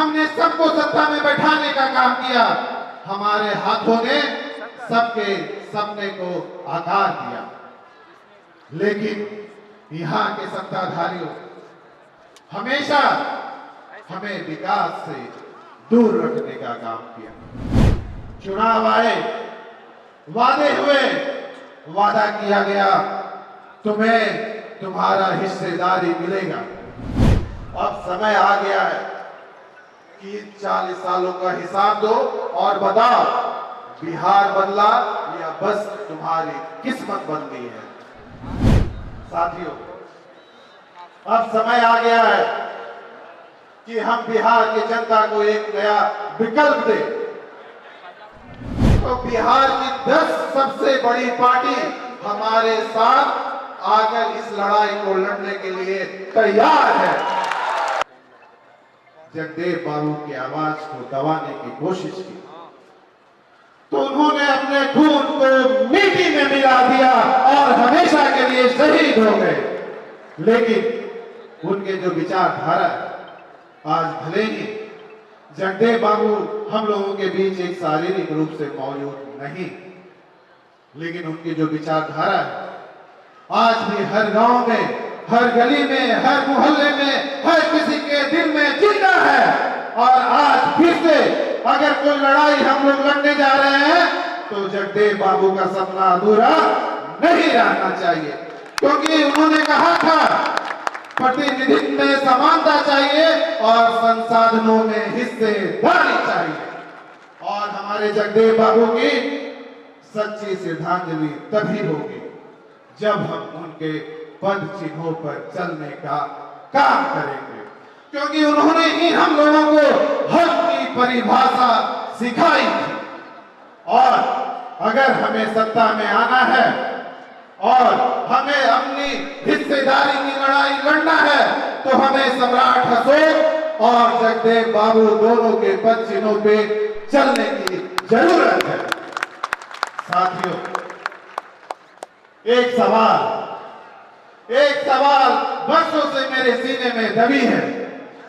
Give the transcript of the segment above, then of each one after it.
हमने सबको सत्ता में बैठाने का काम किया। हमारे हाथों ने सबके सपने को आकार दिया, लेकिन यहाँ के सत्ताधारियों हमेशा हमें विकास से दूर रखने का काम किया। चुनाव आए, वादे हुए, वादा किया गया तुम्हें तुम्हारा हिस्सेदारी मिलेगा। अब समय आ गया है कि 40 सालों का हिसाब दो और बताओ, बिहार बदला या बस तुम्हारी किस्मत बदली है। साथियों, अब समय आ गया है कि हम बिहार की जनता को एक नया विकल्प दें। तो बिहार की 10 सबसे बड़ी पार्टी हमारे साथ आकर इस लड़ाई को लड़ने के लिए तैयार है। जगदेव बाबू की आवाज को दबाने की कोशिश की तो उन्होंने अपने खून को मिट्टी में मिला दिया और हमेशा के लिए शहीद हो गए। लेकिन उनके जो विचारधारा आज भले ही जगदेव बाबू हम लोगों के बीच एक शारीरिक रूप से मौजूद नहीं, लेकिन उनकी जो विचारधारा है आज भी हर गांव में, हर गली में, हर मोहल्ले में, हर किसी के दिल में जिंदा है। और आज फिर से अगर कोई लड़ाई हम लोग लड़ने जा रहे हैं तो जगदेव बाबू का सपना अधूरा नहीं रहना चाहिए, क्योंकि उन्होंने कहा था प्रतिनिधित्व में समानता चाहिए और संसाधनों में हिस्सेदारी चाहिए। और हमारे जगदेव बाबू की सच्ची श्रद्धांजलि तभी होगी जब हम उनके पद चिन्हों पर चलने का काम करेंगे, क्योंकि उन्होंने ही हम लोगों को हक की परिभाषा सिखाई थी। और अगर हमें सत्ता में आना है और हमें अपनी हिस्सेदारी की लड़ाई लड़ना है तो हमें सम्राट अशोक और जगदेव बाबू दोनों के पद चिन्हों पे चलने की जरूरत है। साथियों, एक सवाल वर्षों से मेरे सीने में दबी है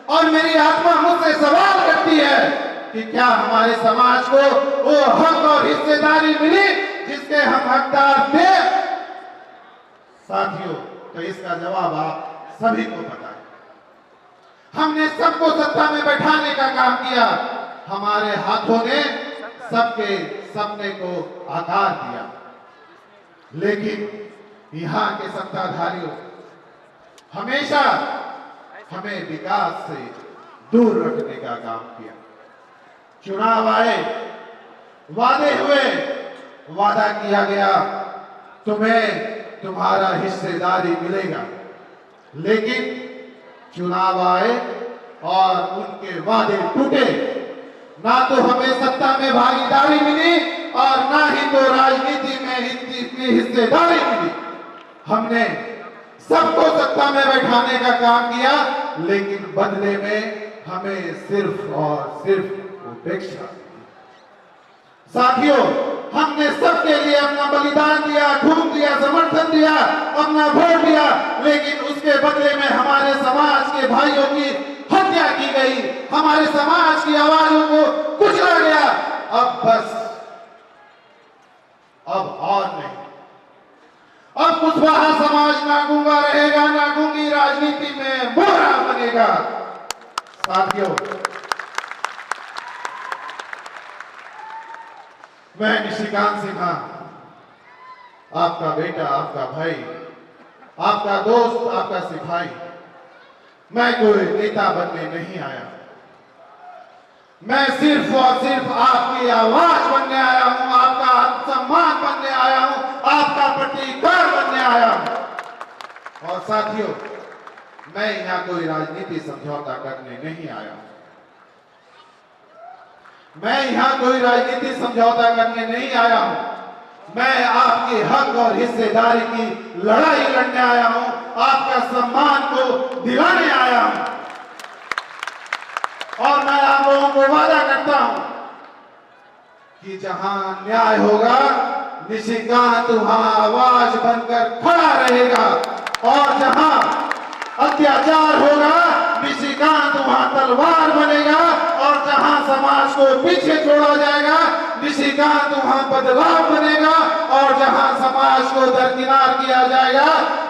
और मेरी आत्मा मुझसे सवाल करती है कि क्या हमारे समाज को वो हक और हिस्सेदारी मिली जिसके हम हकदार थे। साथियों, तो इसका जवाब आप सभी को पता है। हमने सबको सत्ता में बैठाने का काम किया। हमारे हाथों ने सबके सपने को आकार दिया, लेकिन यहाँ के सत्ताधारियों हमेशा हमें विकास से दूर रखने का काम किया। चुनाव आए, वादे हुए, वादा किया गया तुम्हें तुम्हारा हिस्सेदारी मिलेगा, लेकिन चुनाव आए और उनके वादे टूटे। ना तो हमें सत्ता में भागीदारी मिली और ना ही तो राजनीति में इतनी हिस्सेदारी मिली। हमने सबको सत्ता में बैठाने का काम किया, लेकिन बदले में हमें सिर्फ और सिर्फ उपेक्षा। साथियों, हमने सबके लिए अपना बलिदान दिया, खून दिया, समर्थन दिया, अपना वोट दिया, लेकिन उसके बदले में हमारे समाज के भाइयों की हत्या की गई, हमारे समाज की आवाजों को कुचला गया। अब बस, अब और नहीं। अब कुशवाहा समाज ना गूंगा रहेगा, ना गूंगी राजनीति में मोहरा बनेगा। साथियों, मैं निशिकांत सिन्हा, आपका बेटा, आपका भाई, आपका दोस्त, आपका सिपाही, मैं कोई नेता बनने नहीं आया। मैं सिर्फ और सिर्फ आपकी आवाज बनने आया हूं, आपका सम्मान बनने आया हूं, आपका प्रतीकार बनने आया हूं। और साथियों, मैं यहां कोई राजनीति समझौता करने नहीं आया हूं। मैं यहां कोई राजनीति समझौता करने नहीं आया हूं। मैं आपके हक और हिस्सेदारी की लड़ाई लड़ने आया हूं, आपका सम्मान को दिलाने आया हूं। और मैं आप लोगों को वादा करता हूं कि जहां न्याय होगा, निशिकांत वहां आवाज बनकर खड़ा रहेगा, और जहां अत्याचार होगा, निशिकांत वहां तलवार बनेगा। समाज को पीछे छोड़ा जाएगा, निशिकांत वहां बदलाव बनेगा, और जहां समाज को दरकिनार किया जाएगा,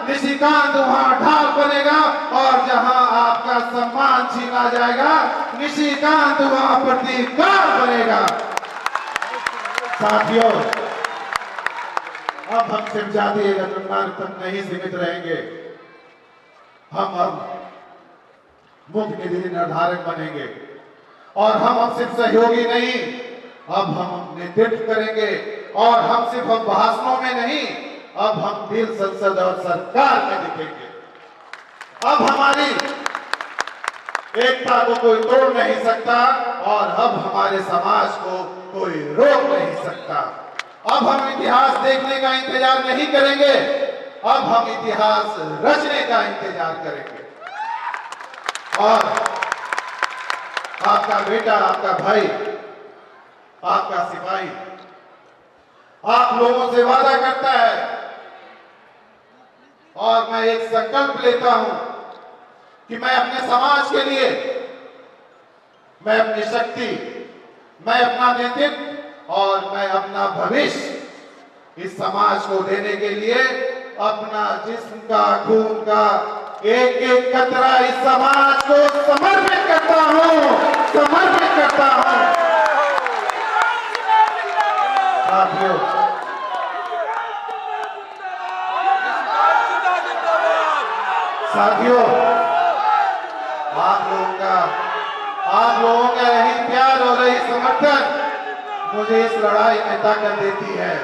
निशिकांत वहां ढाल बनेगा, और जहां आपका सम्मान छीना जाएगा, निशिकांत वहां प्रतीकार बनेगा। साथियों, अब हम सिर्फ जातीय जनगणना तक नहीं सीमित रहेंगे, हम अब मुख्य निधि निर्धारक बनेंगे, और हम अब सिर्फ सहयोगी नहीं, अब हम नेतृत्व करेंगे, और हम सिर्फ हम भाषणों में नहीं, अब हम दिल, संसद और सरकार में दिखेंगे। अब हमारी एकता को कोई तोड़ नहीं सकता, और अब हमारे समाज को कोई रोक नहीं सकता। अब हम इतिहास देखने का इंतजार नहीं करेंगे, अब हम इतिहास रचने का इंतजार करेंगे। और आपका बेटा, आपका भाई, आपका सिपाही आप लोगों से वादा करता है, और मैं एक संकल्प लेता हूं कि मैं अपने समाज के लिए, मैं अपनी शक्ति, मैं अपना नेतृत्व और मैं अपना भविष्य इस समाज को देने के लिए अपना जिस्म का, खून का एक एक कतरा इस समाज को समर्पित करता हूं, समर्पित करता हूं। साथियों, साथियों, आप लोगों का यही प्यार और यही समर्थन मुझे इस लड़ाई में ताकत देती है।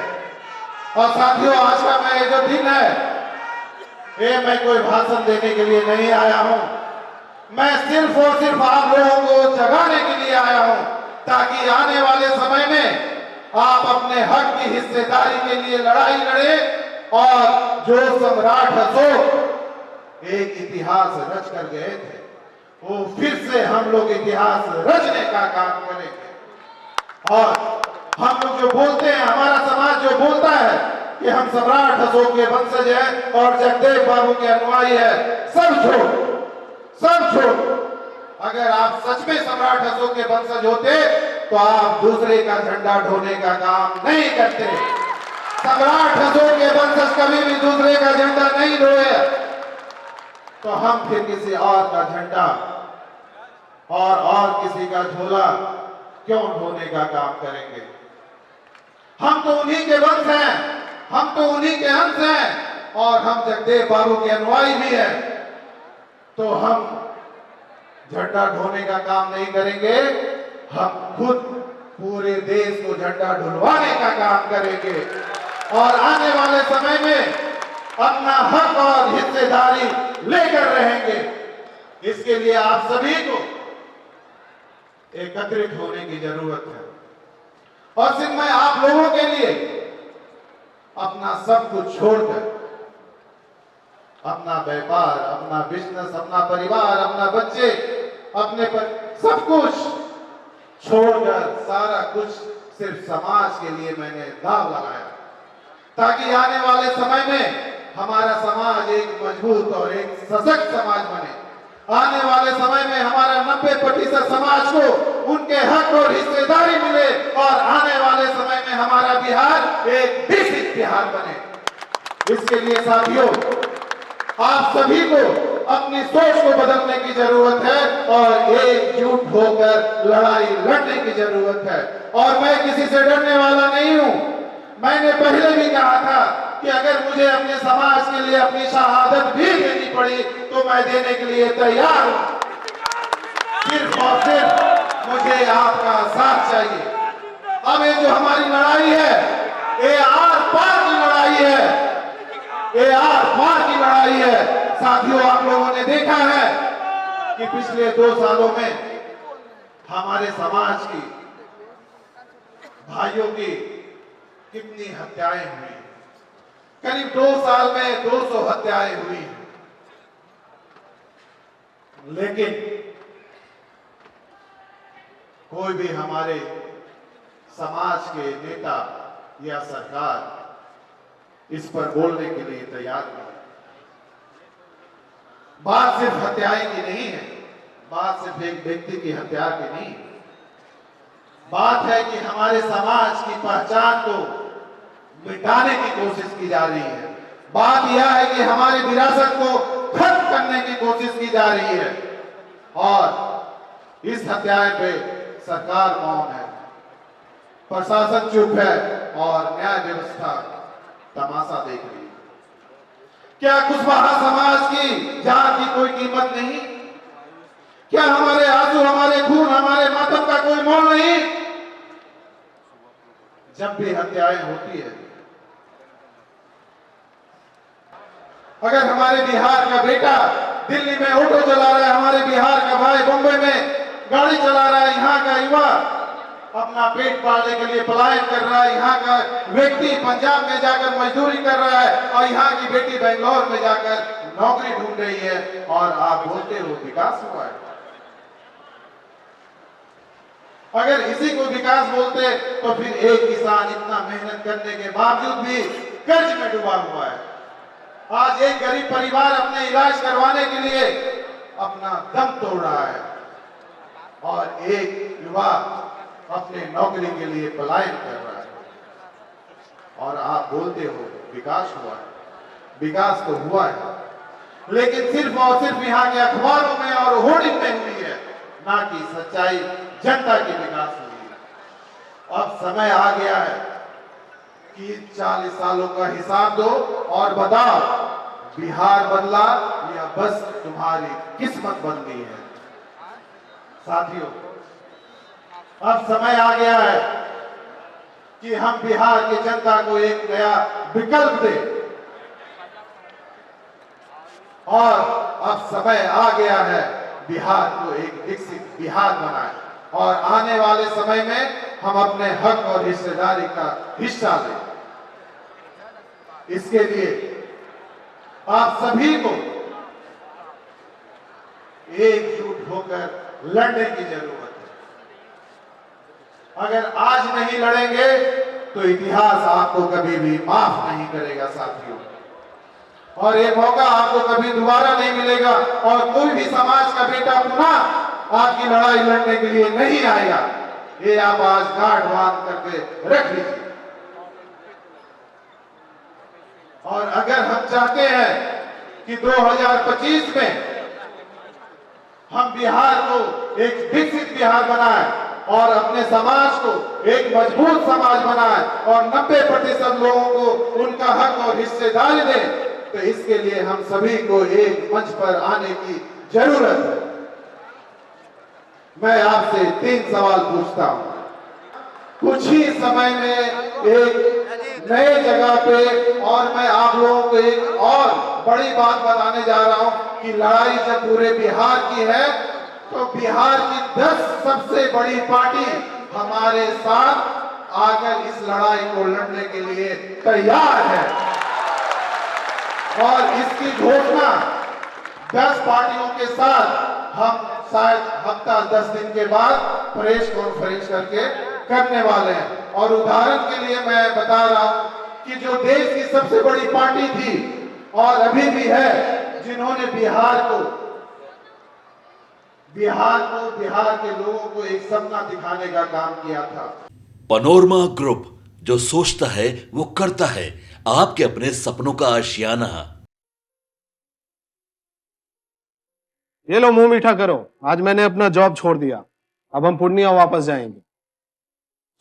और साथियों, आज का मैं ये जो दिन है, ये मैं कोई भाषण देने के लिए नहीं आया हूं, मैं सिर्फ और सिर्फ आप लोगों को जगाने के लिए आया हूं, ताकि आने वाले समय में आप अपने हक की हिस्सेदारी के लिए लड़ाई लड़े, और जो सम्राट अशोक एक इतिहास रच कर गए थे, वो फिर से हम लोग इतिहास रचने का काम करेंगे। और हम लोग जो बोलते हैं, हमारा समाज जो बोलता है कि हम सम्राट अशोक के वंशज हैं और जगदेव बाबू के अनुयायी है, सब छोड़, सब छोड़। अगर आप सच में सम्राट अशोक के वंशज होते तो आप दूसरे का झंडा ढोने का काम नहीं करते। सम्राट अशोक के वंशज कभी भी दूसरे का झंडा नहीं ढोए, तो हम फिर किसी और का झंडा और किसी का झोला क्यों ढोने का काम करेंगे। हम तो उन्हीं के वंश हैं, हम तो उन्हीं के अंश हैं, और हम जगदेव बाबू के अनुयायी भी हैं, तो हम झंडा ढोने का काम नहीं करेंगे, हम खुद पूरे देश को झंडा ढुलवाने का काम करेंगे, और आने वाले समय में अपना हक और हिस्सेदारी लेकर रहेंगे। इसके लिए आप सभी को एकत्रित होने की जरूरत है, और सिर्फ मैं आप लोगों के लिए अपना सब कुछ छोड़कर, अपना व्यापार, अपना बिजनेस, अपना परिवार, अपना बच्चे, अपने पर सब कुछ छोड़कर, सारा कुछ सिर्फ समाज के लिए मैंने दाव लगाया, ताकि आने वाले समय में हमारा समाज एक मजबूत और एक सशक्त समाज बने। आने वाले समय में हमारा 90% समाज को उनके हक और हिस्सेदारी मिले, और आने वाले समय में हमारा बिहार एक विकसित बिहार बने। इसके लिए साथियों, आप सभी को अपनी सोच को बदलने की जरूरत है, और एकजुट होकर लड़ाई लड़ने की जरूरत है। और मैं किसी से डरने वाला नहीं हूं। मैंने पहले भी कहा था कि अगर मुझे अपने समाज के लिए अपनी शहादत भी देनी पड़ी तो मैं देने के लिए तैयार हूं। सिर्फ और सिर्फ मुझे आपका साथ चाहिए। अब ये जो हमारी लड़ाई है, ये आर पार की लड़ाई है, ये आर पार की लड़ाई है। साथियों, आप लोगों ने देखा है कि पिछले 2 सालों में हमारे समाज की, भाइयों की कितनी हत्याएं हुई। करीब 2 साल में 200 हत्याएं हुई। लेकिन कोई भी हमारे समाज के नेता या सरकार इस पर बोलने के लिए तैयार नहीं। बात सिर्फ हत्याएं की नहीं है, बात सिर्फ एक व्यक्ति की हत्या की नहीं है। बात है कि हमारे समाज की पहचान को मिटाने की कोशिश की जा रही है। बात यह है कि हमारी विरासत को खत्म करने की कोशिश की जा रही है और इस हत्याएं पे सरकार मौन है, प्रशासन चुप है और न्याय व्यवस्था तमाशा देख रही है। क्या कुशवाहा समाज की जान की कोई कीमत नहीं? क्या हमारे आंसू, हमारे खून, हमारे मातम का कोई मोल नहीं? जब भी हत्याएं होती है, अगर हमारे बिहार का बेटा दिल्ली में ऑटो चला रहा है, हमारे बिहार का भाई बॉम्बे में गाड़ी चला रहा है, यहाँ का युवा अपना पेट पालने के लिए पलायन कर रहा है, यहाँ का व्यक्ति पंजाब में जाकर मजदूरी कर रहा है और यहाँ की बेटी बेंगलोर में जाकर नौकरी ढूंढ रही है, और आप बोलते हो विकास हुआ है। अगर इसी को विकास बोलते तो फिर एक किसान इतना मेहनत करने के बावजूद भी कर्ज में डूबा हुआ है। आज एक गरीब परिवार अपने इलाज करवाने के लिए अपना दम तोड़ रहा है और एक युवा अपने नौकरी के लिए पलायन कर रहा है, और आप बोलते हो विकास हुआ है। विकास तो हुआ है, लेकिन सिर्फ और सिर्फ यहाँ के अखबारों में और होर्डिंग में हुई है, ना कि सच्चाई जनता की विकास हुई है। अब समय आ गया है कि 40 सालों का हिसाब दो और बताओ, बिहार बदला या बस तुम्हारी किस्मत बन गई है? साथियों, अब समय आ गया है कि हम बिहार की जनता को एक नया विकल्प दें, और अब समय आ गया है बिहार को एक विकसित बिहार बनाए, और आने वाले समय में हम अपने हक और हिस्सेदारी का हिस्सा लें। इसके लिए आप सभी को एकजुट होकर लड़ने की जरूरत है। अगर आज नहीं लड़ेंगे तो इतिहास आपको कभी भी माफ नहीं करेगा साथियों, और ये मौका आपको कभी दोबारा नहीं मिलेगा, और कोई भी समाज का बेटा पुनः आपकी लड़ाई लड़ने के लिए नहीं आएगा। ये आप आज गांठ बांध करके रख लीजिए। और अगर हम चाहते हैं कि 2025 में हम बिहार को एक विकसित बिहार बनाएं और अपने समाज को एक मजबूत समाज बनाएं और 90% लोगों को उनका हक और हिस्सेदारी दें, तो इसके लिए हम सभी को एक मंच पर आने की जरूरत है। मैं आपसे 3 सवाल पूछता हूं। कुछ ही समय में एक नए जगह पे, और मैं आप लोगों को एक और बड़ी बात बताने जा रहा हूं कि लड़ाई जब पूरे बिहार की है, तो बिहार की 10 सबसे बड़ी पार्टी हमारे साथ आकर इस लड़ाई को लड़ने के लिए तैयार है, और इसकी घोषणा 10 पार्टियों के साथ हम शायद हफ्ता 10 दिन के बाद प्रेस कॉन्फ्रेंस करके करने वाले हैं। और उदाहरण के लिए मैं बता रहा हूं कि जो देश की सबसे बड़ी पार्टी थी और अभी भी है, जिन्होंने बिहार के लोगों को एक सपना दिखाने का काम किया था। पैनोरमा ग्रुप, जो सोचता है वो करता है। आपके अपने सपनों का आशियाना। ये लो, मुंह मीठा करो। आज मैंने अपना जॉब छोड़ दिया, अब हम पूर्णिया वापस जाएंगे।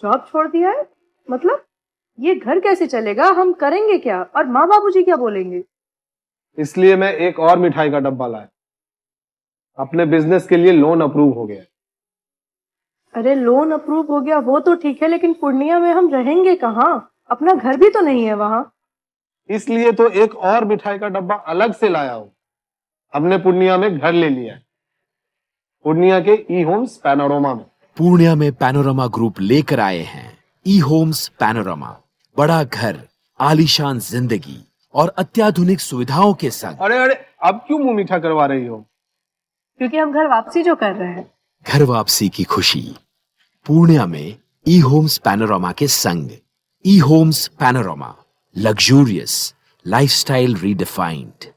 जॉब छोड़ दिया है? मतलब ये घर कैसे चलेगा? हम करेंगे क्या? और माँ बाबूजी क्या बोलेंगे? इसलिए मैं एक और मिठाई का डब्बा लाया। अपने बिजनेस के लिए लोन अप्रूव हो गया। अरे लोन अप्रूव हो गया वो तो ठीक है, लेकिन पूर्णिया में हम रहेंगे कहाँ? अपना घर भी तो नहीं है वहाँ। इसलिए तो एक और मिठाई का डब्बा अलग से लाया हूँ। हमने पूर्णिया में घर ले लिया है, पूर्णिया के ई होम्स पैनोरमा में। पूर्णिया में पैनोरमा ग्रुप लेकर आए हैं ई होम्स पैनोरमा। बड़ा घर, आलीशान जिंदगी और अत्याधुनिक सुविधाओं के संग। अरे अब क्यों मुंह मीठा करवा रही हो? क्योंकि हम घर वापसी जो कर रहे हैं। घर वापसी की खुशी पूर्णिया में ई होम्स पैनोरमा के संग। E Homes Panorama, luxurious lifestyle redefined.